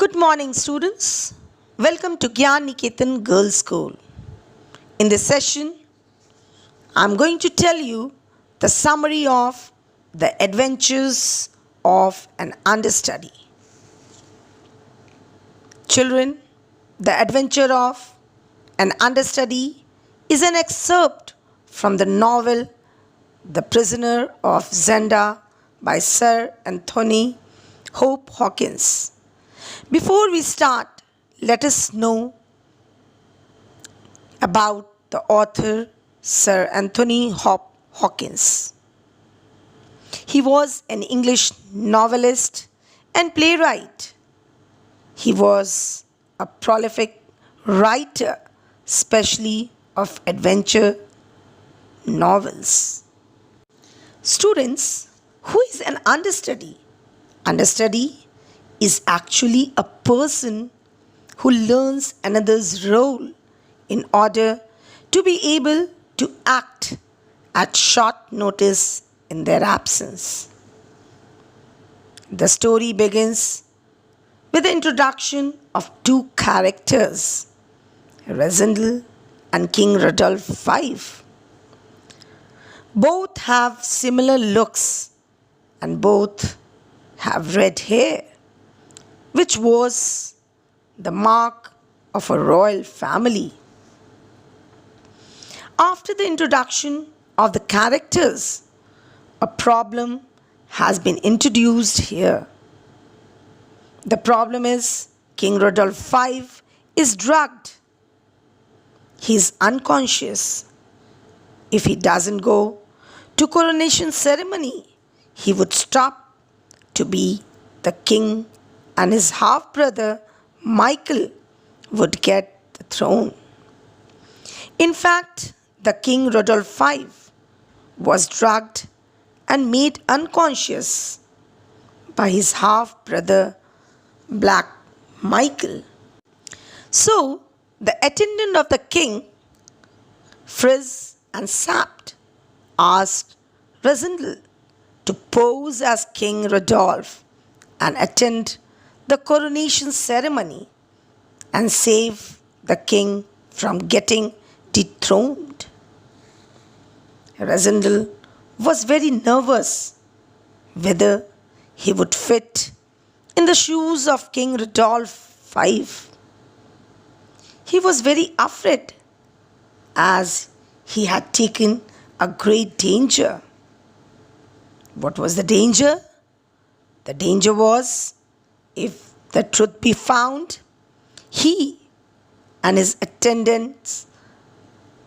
Good morning, students. Welcome to Gyan Niketan Girls' School. In this session, I'm going to tell you the summary of the adventures of an understudy. Children, the adventure of an understudy is an excerpt from the novel The Prisoner of Zenda by Sir Anthony Hope Hawkins. Before we start, let us know about the author Sir Anthony Hope Hawkins. He was an English novelist and playwright. He was a prolific writer, especially of adventure novels. Students, who is an understudy? Understudy is actually a person who learns another's role in order to be able to act at short notice in their absence. The story begins with the introduction of two characters, Rezendel and King Rodolph V. Both have similar looks and both have red hair, which was the mark of a royal family. After the introduction of the characters, a problem has been introduced here. The problem is King Rodolph V is drugged. He is unconscious. If he doesn't go to coronation ceremony, he would stop to be the king and his half-brother Michael would get the throne. In fact, the King Rodolph V was drugged and made unconscious by his half-brother Black Michael. So, the attendant of the king, frizzed and sapped, asked Rezendel to pose as King Rodolph and attend the coronation ceremony and save the king from getting dethroned. Rezendel was very nervous whether he would fit in the shoes of King Rodolph V. He was very afraid as he had taken a great danger. What was the danger? The danger was, if the truth be found, he and his attendants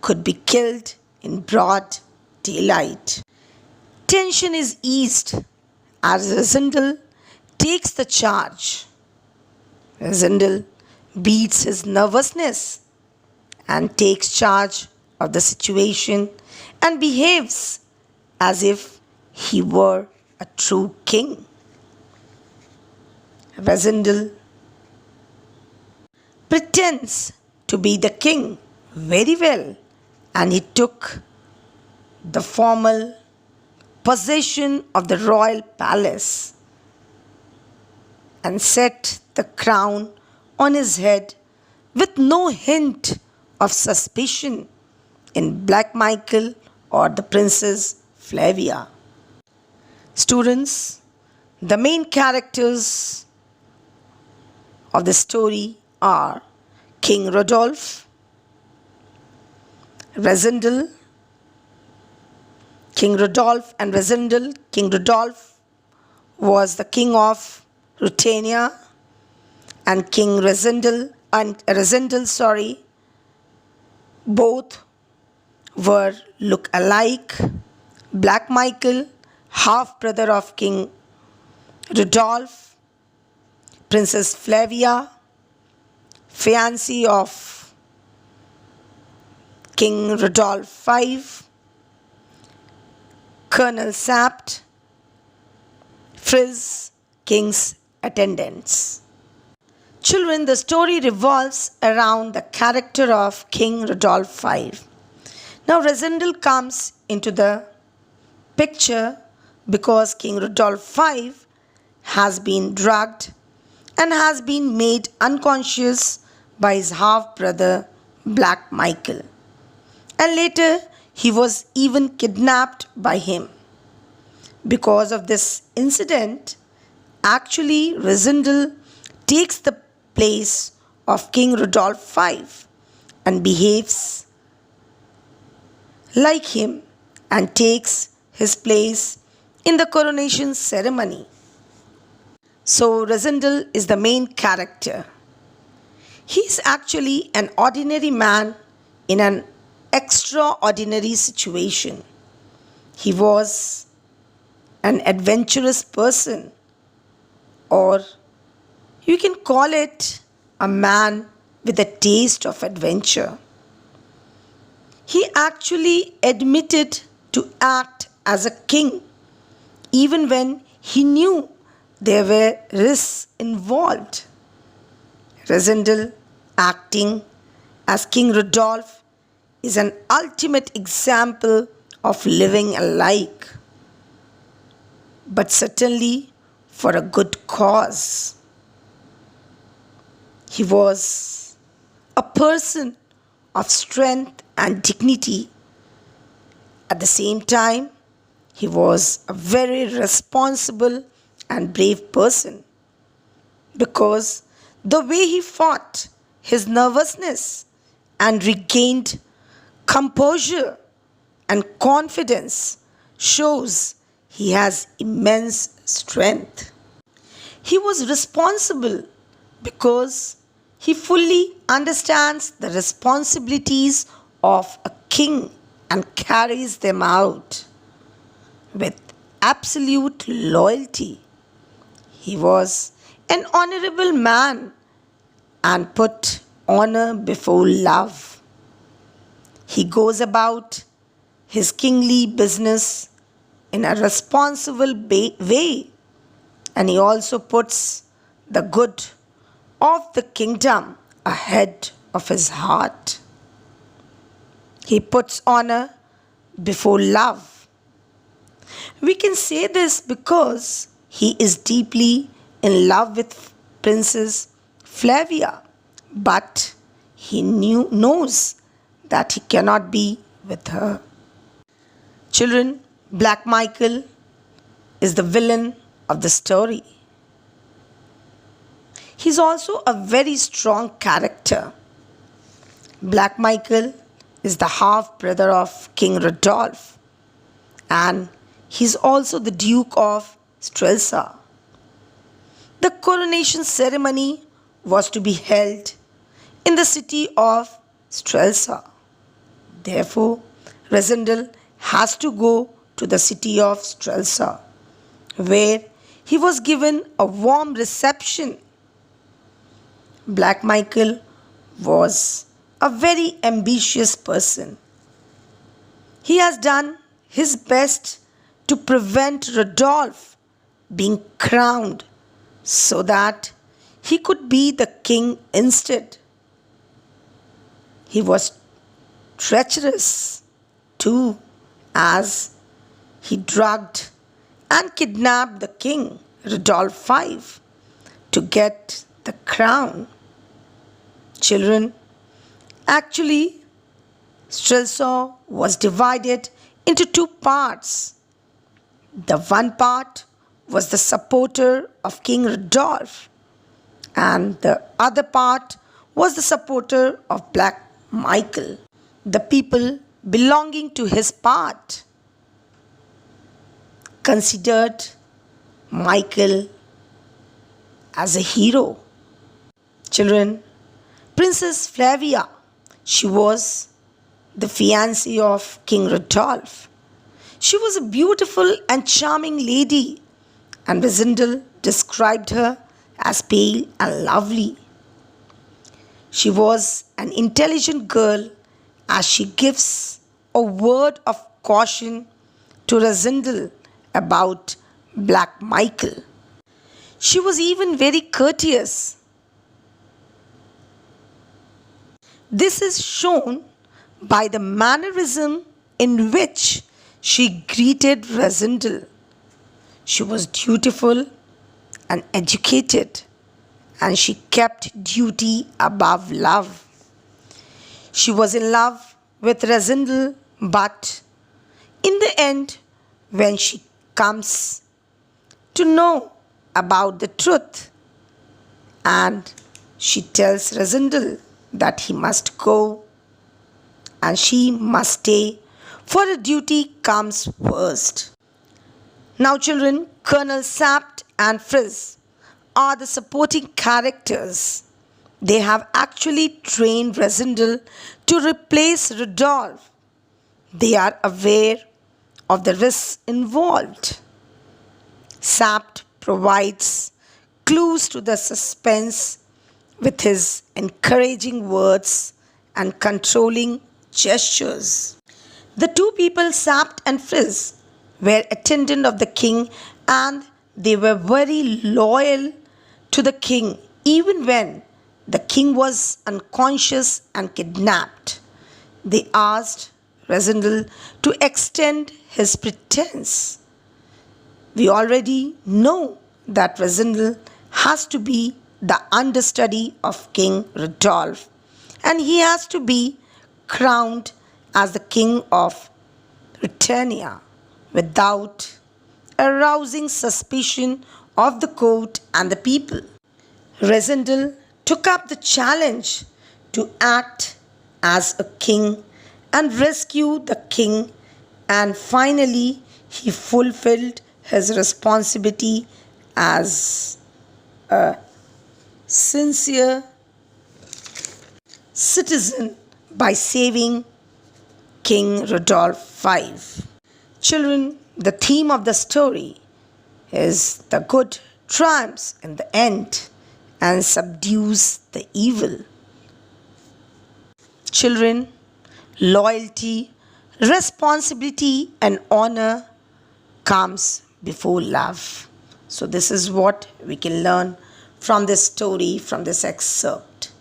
could be killed in broad daylight. Tension is eased as Rezendel takes the charge. Rezendel beats his nervousness and takes charge of the situation and behaves as if he were a true king. Rezendel pretends to be the king very well, and he took the formal possession of the royal palace and set the crown on his head with no hint of suspicion in Black Michael or the Princess Flavia. Students, the main characters of the story are King Rodolph, Rezendel, King Rodolph and Rezendel. King Rodolph was the king of Ruritania, and King Rezendel, both were look alike. Black Michael, half brother of King Rodolph, Princess Flavia, fiancée of King Rodolph V, Colonel Sapt, Frizz, King's attendants. Children, the story revolves around the character of King Rodolph V. Now, Rezendel comes into the picture because King Rodolph V has been drugged and has been made unconscious by his half brother Black Michael. And later he was even kidnapped by him. Because of this incident, actually Rosendal takes the place of King Rudolph V and behaves like him and takes his place in the coronation ceremony. So Rosendal is the main character. He is actually an ordinary man in an extraordinary situation. He was an adventurous person, or you can call it a man with a taste of adventure. He actually admitted to act as a king even when he knew there were risks involved. Rosendal acting as King Rudolph is an ultimate example of living alike, but certainly for a good cause. He was a person of strength and dignity. At the same time, he was a very responsible and brave person, because the way he fought his nervousness and regained composure and confidence shows he has immense strength. He was responsible because he fully understands the responsibilities of a king and carries them out with absolute loyalty. He was an honorable man and put honor before love. He goes about his kingly business in a responsible way, and he also puts the good of the kingdom ahead of his heart. He puts honor before love. We can say this because he is deeply in love with Princess Flavia, but he knows that he cannot be with her. Children, Black Michael is the villain of the story. He's also a very strong character. Black Michael is the half brother of King Rudolph, and he's also the Duke of Strelsa. The coronation ceremony was to be held in the city of Strelsa. Therefore, Rosendal has to go to the city of Strelsa, where he was given a warm reception. Black Michael was a very ambitious person. He has done his best to prevent Rudolph being crowned so that he could be the king instead. He was treacherous too, as he drugged and kidnapped the king, Rudolph V, to get the crown. Children, actually, Strelsa was divided into two parts. The one part was the supporter of King Rudolph, and the other part was the supporter of Black Michael. The people belonging to his part considered Michael as a hero. Children, Princess Flavia, she was the fiancée of King Rudolph. She was a beautiful and charming lady, and Rosendal described her as pale and lovely. She was an intelligent girl, as she gives a word of caution to Rosendal about Black Michael. She was even very courteous. This is shown by the mannerism in which she greeted Rosendal. She was dutiful and educated, and she kept duty above love. She was in love with Resendel, but in the end, when she comes to know about the truth, and she tells Resendel that he must go and she must stay, for her duty comes first. Now, children, Colonel Sapt and Frizz are the supporting characters. They have actually trained Resendel to replace Rudolph. They are aware of the risks involved. Sapt provides clues to the suspense with his encouraging words and controlling gestures. The two people, Sapt and Frizz, were attendants of the king, and they were very loyal to the king even when the king was unconscious and kidnapped. They asked Resendel to extend his pretense. We already know that Resendel has to be the understudy of King Rudolph, and he has to be crowned as the king of Britannia without arousing suspicion of the court and the people. Resendel took up the challenge to act as a king and rescue the king, and finally he fulfilled his responsibility as a sincere citizen by saving King Rudolph V. Children, the theme of the story is the good triumphs in the end and subdues the evil. Children, loyalty, responsibility, and honor comes before love. So this is what we can learn from this story, from this excerpt.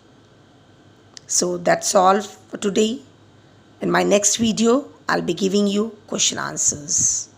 So that's all for today. In my next video, I'll be giving you question answers.